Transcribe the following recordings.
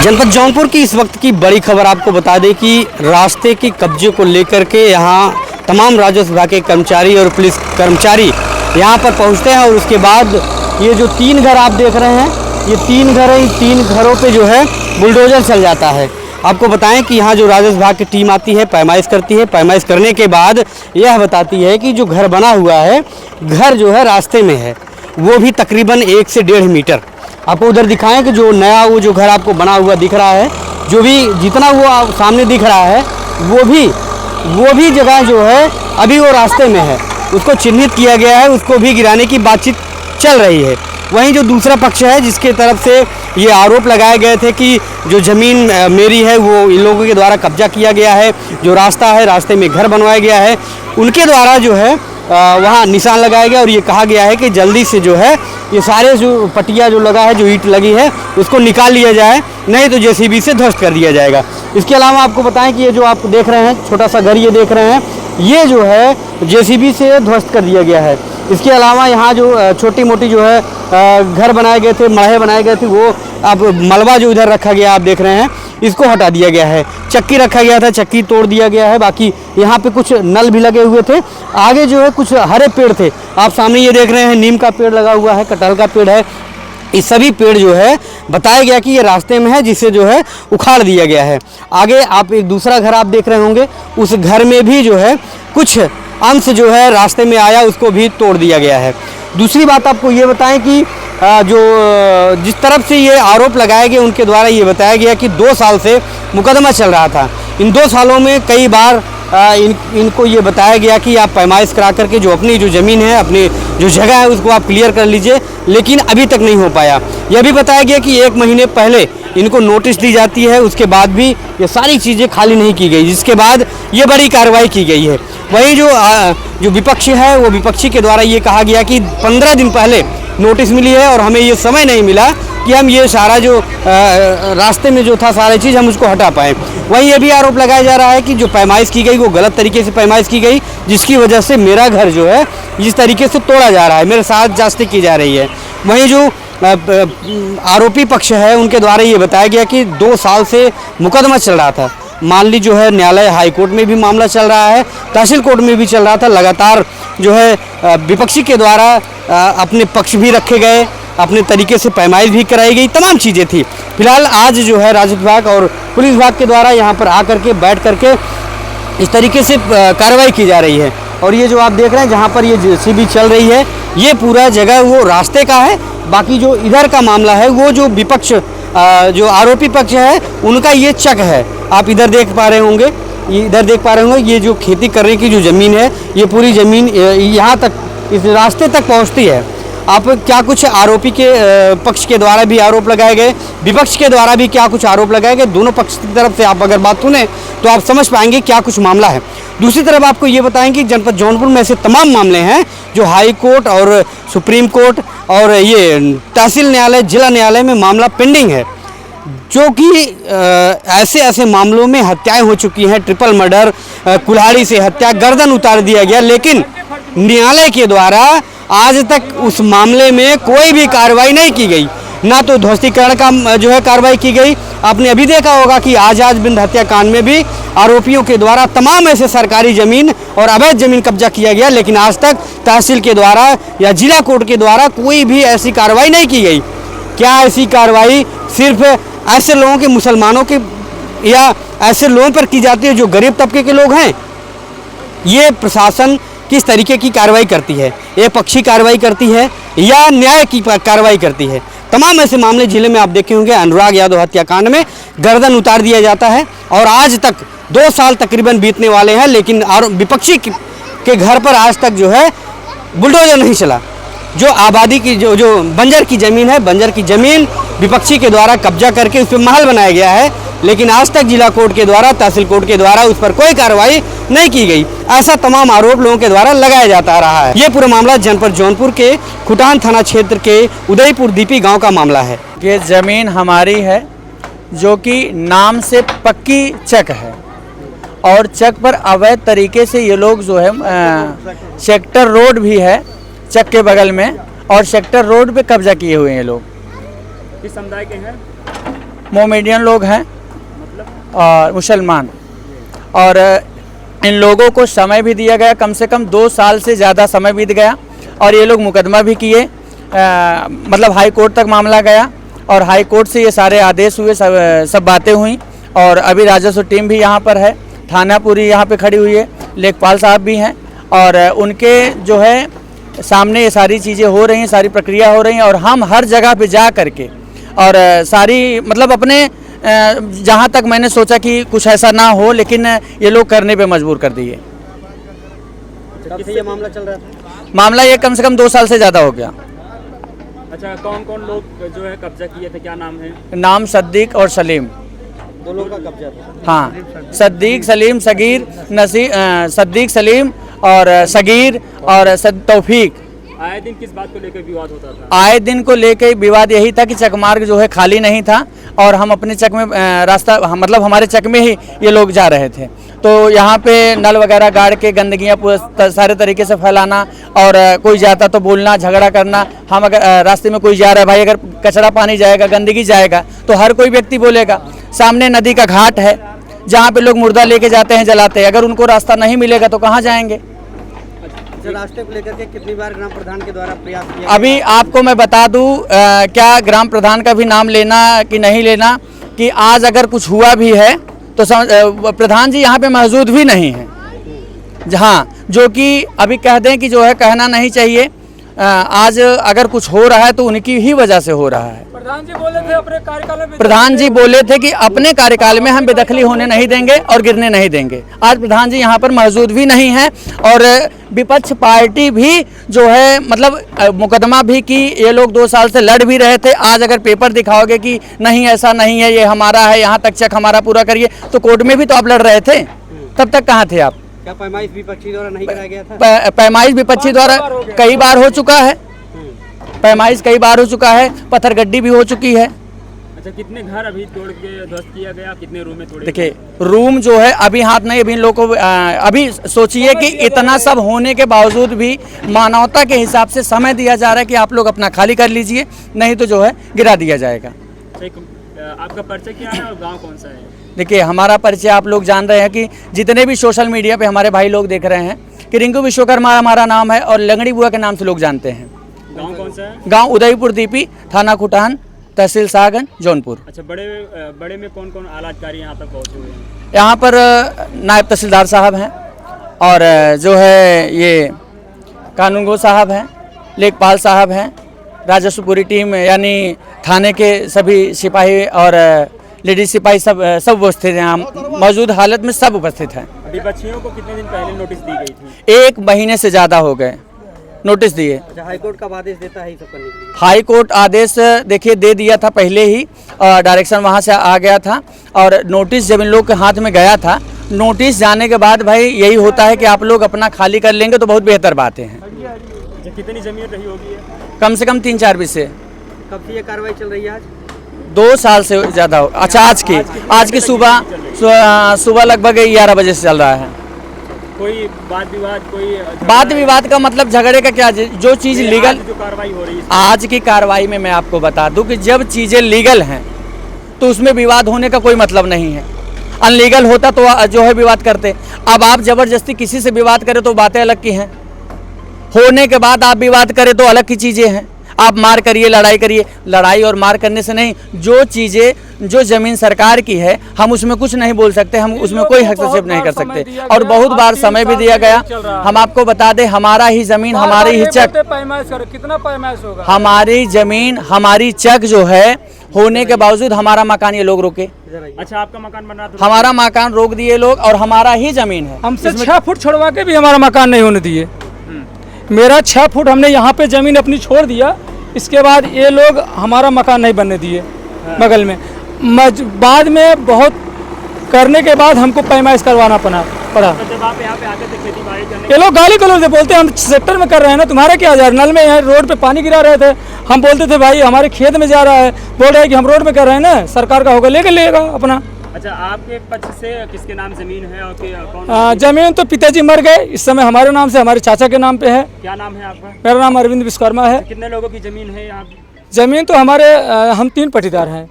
जनपद जौनपुर की इस वक्त की बड़ी खबर आपको बता दें कि रास्ते के कब्जे को लेकर के यहाँ तमाम राजस्व विभाग के कर्मचारी और पुलिस कर्मचारी यहाँ पर पहुँचते हैं और उसके बाद ये जो 3 घर आप देख रहे हैं, ये 3 घर हैं। इन 3 घरों पे जो है बुलडोजर चल जाता है। आपको बताएं कि यहाँ जो राजस्व विभाग की टीम आती है, पैमाइश करती है। पैमाइश करने के बाद यह बताती है कि जो घर बना हुआ है, घर जो है रास्ते में है, वो भी तकरीबन 1 से 1.5 मीटर। आपको उधर दिखाएं कि जो नया वो जो घर आपको बना हुआ दिख रहा है, जो भी जितना वो सामने दिख रहा है, वो भी जगह जो है अभी वो रास्ते में है, उसको चिन्हित किया गया है, उसको भी गिराने की बातचीत चल रही है। वहीं जो दूसरा पक्ष है जिसके तरफ से ये आरोप लगाए गए थे कि जो ज़मीन मेरी है वो इन लोगों के द्वारा कब्जा किया गया है, जो रास्ता है रास्ते में घर बनवाया गया है, उनके द्वारा जो है वहाँ निशान लगाया गया और ये कहा गया है कि जल्दी से जो है ये सारे जो पटिया जो लगा है, जो ईंट लगी है, उसको निकाल लिया जाए, नहीं तो जेसीबी से ध्वस्त कर दिया जाएगा। इसके अलावा आपको बताएं कि ये जो आप देख रहे हैं छोटा सा घर ये देख रहे हैं, ये जो है जेसीबी से ध्वस्त कर दिया गया है। इसके अलावा यहाँ जो छोटी मोटी जो है घर बनाए गए थे, मढ़े बनाए गए थे, वो अब मलबा जो इधर रखा गया आप देख रहे हैं, इसको हटा दिया गया है। चक्की रखा गया था, चक्की तोड़ दिया गया है। बाकी यहाँ पे कुछ नल भी लगे हुए थे। आगे जो है कुछ हरे पेड़ थे, आप सामने ये देख रहे हैं, नीम का पेड़ लगा हुआ है, कटहल का पेड़ है। ये सभी पेड़ जो है बताया गया कि ये रास्ते में है, जिसे जो है उखाड़ दिया गया है। आगे आप एक दूसरा घर आप देख रहे होंगे, उस घर में भी जो है कुछ अंश जो है रास्ते में आया, उसको भी तोड़ दिया गया है। दूसरी बात आपको ये बताएं कि जो जिस तरफ से ये आरोप लगाए गए, उनके द्वारा ये बताया गया कि 2 साल से मुकदमा चल रहा था। इन 2 सालों में कई बार इनको ये बताया गया कि आप पैमाइश करा करके जो अपनी जो ज़मीन है, अपनी जो जगह है, उसको आप क्लियर कर लीजिए, लेकिन अभी तक नहीं हो पाया। यह भी बताया गया कि 1 महीने पहले इनको नोटिस दी जाती है, उसके बाद भी ये सारी चीज़ें खाली नहीं की गई, जिसके बाद ये बड़ी कार्रवाई की गई है। वहीं जो विपक्ष है, वो विपक्षी के द्वारा ये कहा गया कि 15 दिन पहले नोटिस मिली है और हमें ये समय नहीं मिला कि हम ये सारा जो रास्ते में जो था सारी चीज़ हम उसको हटा पाएँ। वहीं ये भी आरोप लगाया जा रहा है कि जो पैमाइश की गई वो गलत तरीके से पैमाइश की गई, जिसकी वजह से मेरा घर जो है जिस तरीके से तोड़ा जा रहा है, मेरे साथ जास्ती की जा रही है। वहीं जो आरोपी पक्ष है, उनके द्वारा ये बताया गया कि 2 साल से मुकदमा चल रहा था। मान ली जो है न्यायालय हाई कोर्ट में भी मामला चल रहा है, तहसील कोर्ट में भी चल रहा था। लगातार जो है विपक्षी के द्वारा अपने पक्ष भी रखे गए, अपने तरीके से पैमाइश भी कराई गई, तमाम चीज़ें थी। फिलहाल आज जो है राजस्व विभाग और पुलिस विभाग के द्वारा यहाँ पर आकर के बैठ करके इस तरीके से कार्रवाई की जा रही है। और ये जो आप देख रहे हैं जहाँ पर ये जेसीबी चल रही है, ये पूरा जगह वो रास्ते का है। बाकी जो इधर का मामला है, वो जो विपक्ष जो आरोपी पक्ष है, उनका ये चक है। आप इधर देख पा रहे होंगे, ये जो खेती करने की जो ज़मीन है, ये पूरी ज़मीन यहाँ तक इस रास्ते तक पहुँचती है। आप क्या कुछ आरोपी के पक्ष के द्वारा भी आरोप लगाए गए, विपक्ष के द्वारा भी क्या कुछ आरोप लगाए गए, दोनों पक्ष की तरफ से आप अगर बात सुने तो आप समझ पाएंगे क्या कुछ मामला है। दूसरी तरफ आपको ये बताएंगे कि जनपद जौनपुर में ऐसे तमाम मामले हैं जो हाई कोर्ट और सुप्रीम कोर्ट और ये तहसील न्यायालय, जिला न्यायालय में मामला पेंडिंग है, जो कि ऐसे मामलों में हत्याएं हो चुकी हैं। ट्रिपल मर्डर, कुल्हाड़ी से हत्या, गर्दन उतार दिया गया, लेकिन न्यायालय के द्वारा आज तक उस मामले में कोई भी कार्रवाई नहीं की गई, ना तो ध्वस्तीकरण का जो है कार्रवाई की गई। आपने अभी देखा होगा कि आजाद बिंद हत्याकांड में भी आरोपियों के द्वारा तमाम ऐसे सरकारी ज़मीन और अवैध ज़मीन कब्जा किया गया, लेकिन आज तक तहसील के द्वारा या जिला कोर्ट के द्वारा कोई भी ऐसी कार्रवाई नहीं की गई। क्या ऐसी कार्रवाई सिर्फ ऐसे लोगों के, मुसलमानों के या ऐसे लोगों पर की जाती है जो गरीब तबके के लोग हैं? ये प्रशासन किस तरीके की कार्रवाई करती है? एक पक्षी कार्रवाई करती है या न्याय की कार्रवाई करती है? तमाम ऐसे मामले जिले में आप देखे होंगे। अनुराग यादव हत्याकांड में गर्दन उतार दिया जाता है और आज तक 2 साल तकरीबन बीतने वाले हैं, लेकिन विपक्षी के घर पर आज तक जो है बुलडोजर नहीं चला। जो आबादी की जो बंजर की ज़मीन है, बंजर की ज़मीन विपक्षी के द्वारा कब्जा करके उस पर महल बनाया गया है, लेकिन आज तक जिला कोर्ट के द्वारा, तहसील कोर्ट के द्वारा उस पर कोई कार्रवाई नहीं की गई। ऐसा तमाम आरोप लोगों के द्वारा लगाया जाता रहा है। ये पूरा मामला जनपद जौनपुर के खुटान थाना क्षेत्र के उदयपुर दीपी गांव का मामला है। ये ज़मीन हमारी है, जो कि नाम से पक्की चक है और चक पर अवैध तरीके से ये लोग जो है सेक्टर रोड भी है चक के बगल में, और सेक्टर रोड पे कब्जा किए हुए हैं। ये लोग किस समुदाय के हैं? मोमेडियन लोग हैं और मुसलमान। और इन लोगों को समय भी दिया गया, कम से कम 2 साल से ज़्यादा समय बीत गया और ये लोग मुकदमा भी किए, मतलब हाई कोर्ट तक मामला गया और हाई कोर्ट से ये सारे आदेश हुए, सब बातें हुई। और अभी राजस्व टीम भी यहाँ पर है, थाना पूरी यहाँ पे खड़ी हुई है, लेखपाल साहब भी हैं और उनके जो है सामने ये सारी चीज़ें हो रही हैं, सारी प्रक्रिया हो रही हैं। और हम हर जगह पे जा करके और सारी मतलब अपने जहाँ तक मैंने सोचा कि कुछ ऐसा ना हो, लेकिन ये लोग करने पे मजबूर कर दिए। कब से ये मामला चल रहा था? मामला ये कम से कम 2 साल से ज़्यादा हो गया। अच्छा, कौन कौन लोग जो है कब्जा किए थे, क्या नाम है? नाम सद्दीक और सलीम। 2 लोगों का कब्जा था। हाँ, सद्दीक सलीम सगीर सद्दीक सलीम और सगीर और तौफीक। आए दिन किस बात को लेकर विवाद होता था? आए दिन को लेकर विवाद यही था कि चक मार्ग जो है खाली नहीं था और हम अपने चक में रास्ता मतलब हमारे चक में ही ये लोग जा रहे थे, तो यहाँ पे नल वगैरह गाड़ के गंदगियाँ सारे तरीके से फैलाना और कोई जाता तो बोलना, झगड़ा करना। हम अगर रास्ते में कोई जा रहा है भाई, अगर कचरा पानी जाएगा, गंदगी जाएगा तो हर कोई व्यक्ति बोलेगा। सामने नदी का घाट है जहाँ पे लोग मुर्दा लेके जाते हैं, जलाते हैं, अगर उनको रास्ता नहीं मिलेगा तो कहाँ जाएंगे? रास्ते को लेकर के कितनी बार ग्राम प्रधान के द्वारा प्रयास किया? अभी आपको मैं बता दूं, क्या ग्राम प्रधान का भी नाम लेना कि नहीं लेना, कि आज अगर कुछ हुआ भी है तो प्रधान जी यहाँ पे मौजूद भी नहीं है, जहाँ जो कि अभी कह दें कि जो है कहना नहीं चाहिए। आज अगर कुछ हो रहा है तो उनकी ही वजह से हो रहा है। प्रधान जी बोले थे अपने कार्यकाल में, प्रधान जी बोले थे कि अपने कार्यकाल में हम बेदखली होने नहीं देंगे और गिरने नहीं देंगे। आज प्रधान जी यहाँ पर मौजूद भी नहीं है और विपक्ष पार्टी भी जो है मतलब मुकदमा भी की, ये लोग 2 साल से लड़ भी रहे थे। आज अगर पेपर दिखाओगे कि नहीं ऐसा नहीं है, ये हमारा है, यहाँ तक चेक हमारा पूरा करिए, तो कोर्ट में भी तो आप लड़ रहे थे, तब तक कहाँ थे आप? क्या पैमाइश विपक्षी द्वारा नहीं कराया गया था? पैमाइश विपक्षी द्वारा कई बार हो चुका है, पैमाइश कई बार हो चुका है, पत्थरगड्डी भी हो चुकी है। अच्छा, कितने घर अभी तोड़ के ध्वस्त किया गया, कितने रूम में तोड़े? देखिए, रूम जो है अभी हाथ नहीं, अभी इन लोगों को अभी सोचिए कि इतना सब होने के बावजूद भी मानवता के हिसाब से समय दिया जा रहा है कि आप लोग अपना खाली कर लीजिए, नहीं तो जो है गिरा दिया जाएगा। आपका परिचय क्या है और गांव कौन सा है? देखिए, हमारा परिचय आप लोग जान रहे हैं कि जितने भी सोशल मीडिया पे हमारे भाई लोग देख रहे हैं कि रिंकू विश्वकर्मा हमारा नाम है और लंगड़ी बुआ के नाम से लोग जानते हैं। गांव कौन सा है? गांव उदयपुर दीपी, थाना खुटान, तहसील सागन, जौनपुर। अच्छा, बड़े में कौन कौन आला अधिकारी यहाँ तक पहुँचे हुए हैं? यहाँ पर नायब तहसीलदार साहब हैं और जो है ये कानूनगो साहब हैं, लेखपाल साहब हैं, राजस्व पूरी टीम यानी थाने के सभी सिपाही और लेडीज सिपाही सब उपस्थित हैं। मौजूद हालत में सब उपस्थित हैं। विपक्षियों को कितने दिन पहले नोटिस दी गई थी? 1 महीने से ज़्यादा हो गए नोटिस दिए। अच्छा, हाईकोर्ट का आदेश देता है ये सब करने के लिए? हाई कोर्ट आदेश देखिए दे दिया था पहले ही, डायरेक्शन वहाँ से आ गया था और नोटिस जब इन लोग के हाथ में गया था, नोटिस जाने के बाद भाई यही होता है कि आप लोग अपना खाली कर लेंगे तो बहुत बेहतर बातें हैं। कितनी जमीन रही होगी? कम से कम 3-4 विषय। कब से ये कार्रवाई चल रही है? आज 2 साल से ज़्यादा हो। अच्छा, आज की सुबह लगभग 11 बजे से चल रहा है। कोई वाद विवाद का मतलब झगड़े का क्या, जो चीज़ लीगल, जो कार्रवाई हो रही है आज की कार्रवाई में मैं आपको बता दूं कि जब चीज़ें लीगल हैं तो उसमें विवाद होने का कोई मतलब नहीं है। अनलीगल होता तो जो है विवाद करते। अब आप ज़बरदस्ती किसी से विवाद करें तो बातें अलग की हैं, होने के बाद आप विवाद करें तो अलग की चीज़ें हैं। आप मार करिए, लड़ाई करिए, लड़ाई और मार करने से नहीं, जो चीज़ें जो ज़मीन सरकार की है हम उसमें कुछ नहीं बोल सकते, हम उसमें कोई हस्तक्षेप नहीं कर सकते और बहुत बार समय भी दिया गया। हम आपको बता दें, हमारा ही ज़मीन, हमारी ही चक, कितना पैमाइश होगा? हमारी ज़मीन, हमारी चक जो है होने के बावजूद हमारा मकान ये लोग रोके। अच्छा, आपका मकान बन रहा था? हमारा मकान रोक दिए लोग और हमारा ही ज़मीन है। हमसे 6 फुट छोड़वा के भी हमारा मकान नहीं होने दिए। मेरा 6 फुट हमने यहाँ पे ज़मीन अपनी छोड़ दिया, इसके बाद ये लोग हमारा मकान नहीं बनने दिए बगल में। बाद में बहुत करने के बाद हमको पैमाइश करवाना पड़ा। तो जब आप यहाँ पे आते थे खेती बाड़ी करने, ये लोग गाली गलौज से बोलते हैं, हम सेक्टर में कर रहे हैं ना, तुम्हारा क्या जा रहा है? नल में यहाँ रोड पे पानी गिरा रहे थे, हम बोलते थे भाई हमारे खेत में जा रहा है, बोल रहे हैं कि हम रोड में कर रहे हैं ना, सरकार का होगा लेके लेगा अपना। अच्छा, आपके पक्ष से किसके नाम जमीन है और कौन? जमीन तो पिताजी मर गए, इस समय हमारे नाम से, हमारे चाचा के नाम पे है। क्या नाम है आपका? मेरा नाम अरविंद विश्वकर्मा है। कितने लोगों की जमीन है यहाँ? जमीन तो हमारे हम 3 पट्टीदार हैं।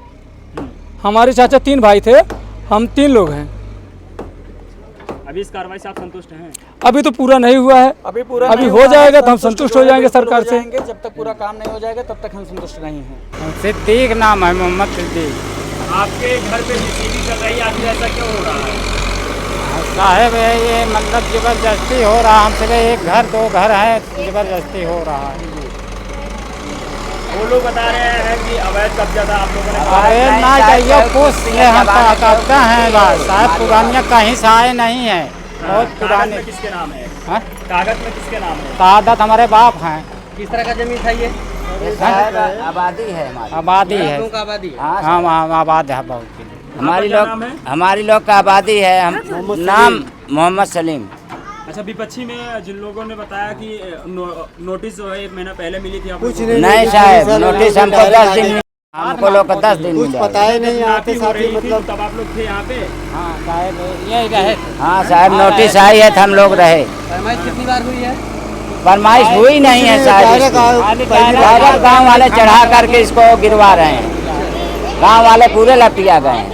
हमारे चाचा 3 भाई थे, हम 3 लोग हैं। अभी इस कार्रवाई से आप संतुष्ट हैं? अभी तो पूरा नहीं हुआ है, अभी हो जाएगा तो हम संतुष्ट हो जाएंगे सरकार से। जब तक पूरा काम नहीं हो जाएगा तब तक हम संतुष्ट नहीं हैं। सिद्दीक नाम है, मोहम्मद सिद्दीक। आपके घर पे जेसीबी चल रही है, आखिर ऐसा क्यों हो रहा है? साहब ये मतलब जबरदस्ती हो रहा, हमसे एक घर 2 घर है, जबरदस्ती हो रहा है। वो लोग बता रहे हैं कि अवैध कब्जा था आप लोगों ने। अरे ना जाइए पूछ ले, हम कहते हैं बात साहब पुरानिया कहीं से आए नहीं है, बहुत कागज पुराने। में किसके नाम है? हाँ? कागज में किसके नाम है? कादत हमारे बाप हैं। किस तरह का जमीन था ये? आबादी है हमारी। आबादी है, लोगों का आबादी है। हाँ हम आबाद है बहुत के लिए। हमारी लोग का आबादी है। हम नाम मोहम्मद सलीम। अच्छा, विपक्षी में जिन लोगों ने बताया कि नोटिस जो है 1 महीना पहले मिली थी आपको। नहीं साहब, नोटिस हमको 10 दिन मिला, हमको लोग को 10 दिन मिला। पता ही नहीं यहाँ पे हो रही थी तब आप लोग थे यहाँ पे? हाँ साहब यही रहे। हाँ साहब, नोटिस आई है तो हम लोग रहे। कितनी बार हुई है? फरमाइश हुई नहीं है साहब, डायरेक्ट गाँव वाले चढ़ा करके इसको गिरवा रहे हैं। गाँव वाले पूरे लपिया गए हैं।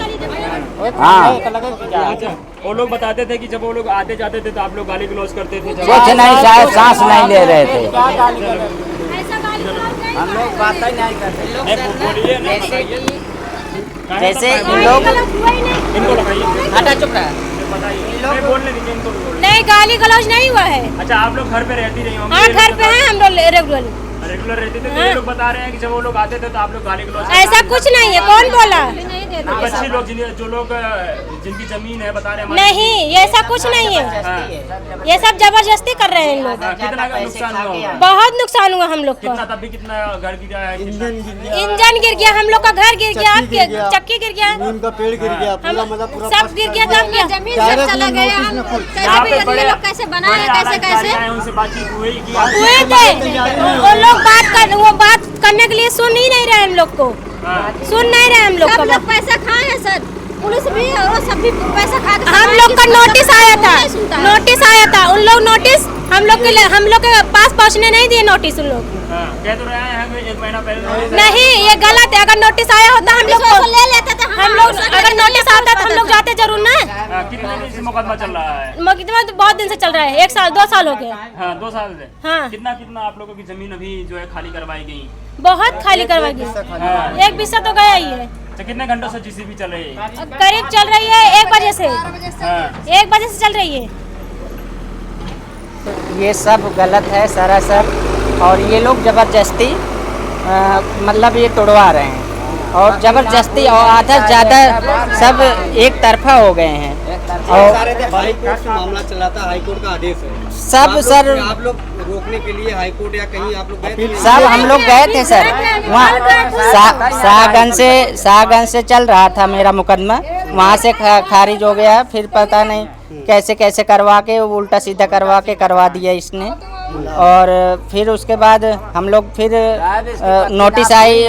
हाँ, अच्छा, वो लोग बताते थे कि जब वो लोग आते जाते थे तो आप लोग गाली गलौज करते थे। कुछ नहीं साहब, सांस नहीं ले रहे थे। हम लोग बात ही नहीं करते। बोलिए ना, बताइए। जैसे इन लोग इनको लगाइए, हटा चुप रहा। बताइए। नहीं, बोलने दीजिए इनको भी बोलने। नहीं, गाली गलौज नहीं हुआ है। अच्छा, आप लोग घर पे रहती रही होंगी? हाँ, घर पे हैं हम लोग रेगुलर। रेगुलर रहते थे तो ये लोग बता रहे हैं कि जब वो लोग आते थे तो आप लोग गाली गलौज। ऐसा कुछ नहीं है, कौन बोला? बच्चे लोग जो लोग जिनकी जमीन है बता रहे हैं नहीं, ये ऐसा कुछ नहीं है, हाँ। ये सब जबरदस्ती कर रहे हैं इन लोग। कितना का नुकसान हुआ होगा? बहुत नुकसान हुआ हम लोग कितना? का। तब भी कितना घर गिरा है? इंजन गिर गया, हम लोग का घर गिर गया, चक्की गिर गया, नीम का पेड़ गिर गया, पूरा मतलब पूरा सब गिर गया, सब गया। जमीन सब चला गया। हम यहाँ पे बड़े लोग कैसे बनाए, कैसे कैसे आए, उनसे बातचीत हुई कि हुए थे वो लोग, बात करने के लिए सुन ही नहीं रहे हम लोग को, सुन नहीं रहे हम लोग सब का। लोग पैसा खाए हैं सर, पुलिस भी और सब भी पैसा खा के। हम लोग का नोटिस आया था, नोटिस आया था, उन लोग नोटिस हम लोग के पास पहुंचने नहीं दिए नोटिस उन लोग। कह तो रहे हैं कि 1 महीना पहले। नहीं, ये गलत है। अगर नोटिस आया होता हम लोग को ले लेते थे। हम लोग, अगर नोटिस आता तो हम लोग जाते जरूर ना। कितने दिन से मुकदमा चल रहा है? मुकदमा तो बहुत दिन से चल रहा है, 1 साल 2 साल हो गए। हाँ, 2 साल से। हाँ, कितना आप लोगों की जमीन अभी जो है खाली करवाई गई? बहुत खाली करवा गई, 1 बिस्सा तो गया ही है। अच्छा, कितने घंटों से जीसीबी चल रही है? करीब चल रही है 1 बजे से, हाँ। 1 बजे से चल रही है। ये सब गलत है सरासर, और ये लोग जबरदस्ती मतलब ये तोड़वा रहे हैं, और जबरदस्ती और आधा से ज़्यादा सब एक तरफा हो गए हैं। और हाई कोर्ट से मामला चला था, हाई कोर्ट का आदेश है। सब सर, आप लोग रोकने के लिए हाई कोर्ट या कहीं आप लोग गए थे? सब हम लोग गए थे सर, वहाँ शाहगंज से चल रहा था मेरा मुकदमा, वहाँ से खारिज हो गया। फिर पता नहीं कैसे कैसे करवा के उल्टा सीधा करवा दिया इसने। और फिर उसके बाद हम लोग फिर नोटिस आई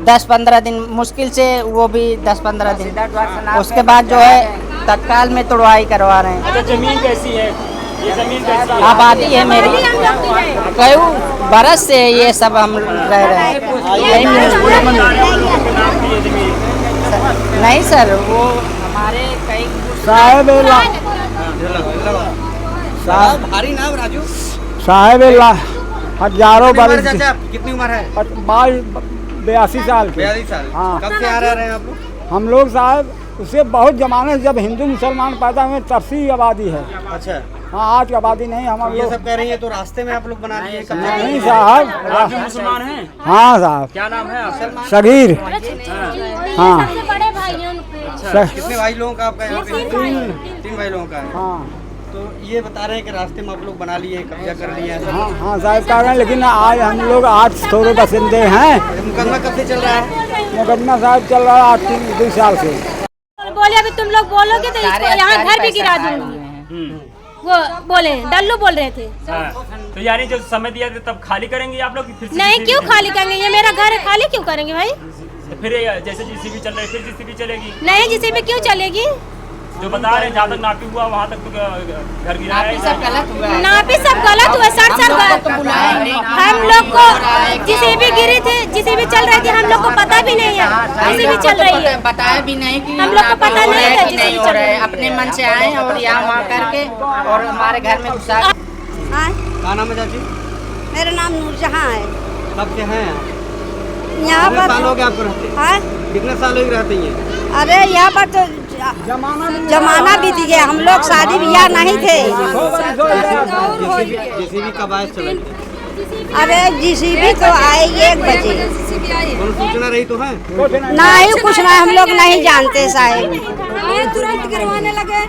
10-15 दिन, मुश्किल से वो भी 10-15 दिन। उसके बाद जो है तत्काल में तोड़वाई करवा रहे हैं। अच्छा, जमीन कैसी है? ये जमीन कैसी है? आबादी है मेरी, कई बरस से ये सब हम रह रहे हैं। नहीं सर, वो हमारे कई साहब भारी नाम राजू साहब हजारों उम्र चाचा, कितनी उम्र है? 82 साल के। 42 साल। हाँ। कब से आ रहे हैं आप लोग? हम लोग साहब उससे बहुत जमाने से, जब हिंदू मुसलमान पैदा हुए तब से ही आबादी है। अच्छा, हाँ, आज की आबादी नहीं। हम ये लोग सब कह रही है तो रास्ते में आप लोग बना लिए कब्जा? नहीं साहब। आप भी मुसलमान हैं? हाँ साहब, क्या नाम है आपका? सगीर। हाँ, सबसे बड़े भाई हैं उनके। अच्छा, कितने भाई लोगों का आपका यहाँ पे? 3 भाई लोगों का है। हाँ, तो ये बता रहे हैं कि रास्ते में आप लोग बना लिए, कब्जा कर लिया है। हाँ, हाँ साहब कह रहे हैं, लेकिन आज हम लोग 8 थोड़े बसिंदे हैं। मुकदमा कब से चल रहा है? मुकदमा साहब चल रहा है 8-2 साल से। बोले अभी तुम लोग बोलोगे तो इसको यहाँ घर भी गिरा दूंगी। वो बोले, डल्लू बोल रहे थे। हाँ। तो यानी जो समय दिया था तब खाली करेंगे आप लोग? फिर से नहीं, GCB क्यों खाली करेंगे? ये मेरा घर है, खाली क्यों करेंगे भाई? तो फिर ये जैसे जीसीबी चल रही है फिर जीसीबी चलेगी? नहीं, जीसीबी क्यों चलेगी? जो बता रहे हैं जहाँ तक नापी हुआ वहाँ तक तो घर गिरा है। सब गलत हुआ है। नापी सब गलत हुआ, सर हम लोग को JCB गिरी थी, JCB चल रही थी, हम लोग को पता भी नहीं है JCB चल रही है, बताया भी नहीं कि हम लोग को पता नहीं था नहीं JCB हो चल रहा रही है। है। अपने मन से आए और यहाँ वहाँ करके और हमारे घर में घुसा। क्या नाम है चाची? मेरा नाम नूरजहां है। कब के हैं यहाँ कितने साल हो पर गए आपको रहते? हाँ? कितने साल हो गए रहते हैं? अरे यहाँ पर तो जमाना बीत गया, हम लोग शादी ब्याह नहीं थे। JCB कब आए चले? अरे JCB तो आए 1 बजे। कौन सूचना रही तो है? नहीं कुछ नहीं, हम लोग नहीं जानते साहब। तुरंत गिरवाने लगे।